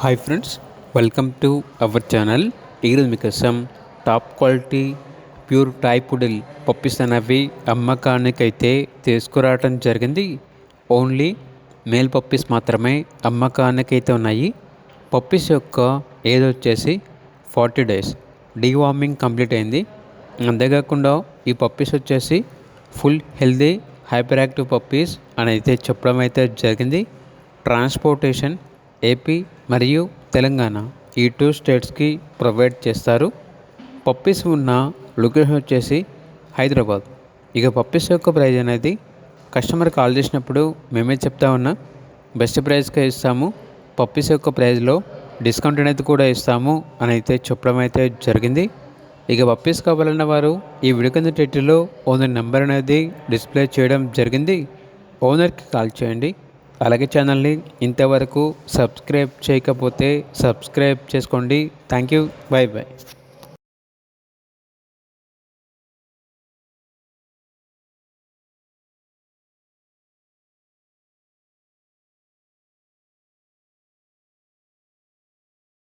Hi friends, welcome to our channel. ఈరోజు మీకోసం top quality pure toy poodle puppies అనేవి అమ్మకానికైతే తీసుకురావడం జరిగింది. ఓన్లీ మేల్ పప్పీస్ మాత్రమే అమ్మకానికైతే ఉన్నాయి. పప్పీస్ యొక్క ఏజ్ వచ్చేసి 40 days. డీవార్మింగ్ కంప్లీట్ అయింది. అంతేకాకుండా ఈ పప్పీస్ వచ్చేసి full healthy hyper active puppies అని అయితే చెప్పడం అయితే జరిగింది. ట్రాన్స్పోర్టేషన్ ఏపీ మరియు తెలంగాణ ఈ 2 స్టేట్స్కి ప్రొవైడ్ చేస్తారు. పప్పీస్ ఉన్న లొకేషన్ వచ్చేసి హైదరాబాద్. ఇక పప్పీస్ యొక్క ప్రైజ్ అనేది కస్టమర్ కాల్ చేసినప్పుడు మేమే చెప్తా ఉన్నా బెస్ట్ ప్రైస్కే ఇస్తాము, పప్పీస్ యొక్క ప్రైజ్లో డిస్కౌంట్ అనేది కూడా ఇస్తాము అని అయితే చెప్పడం అయితే జరిగింది. ఇక పప్పీస్ కావాలన్న వారు ఈ వీడియో కింద టైటిల్లో ఓనర్ నెంబర్ అనేది డిస్ప్లే చేయడం జరిగింది. ఓనర్కి కాల్ చేయండి. అలాగే ఛానల్ని ఇంతవరకు సబ్స్క్రైబ్ చేయకపోతే సబ్స్క్రైబ్ చేసుకోండి. Thank you. By by.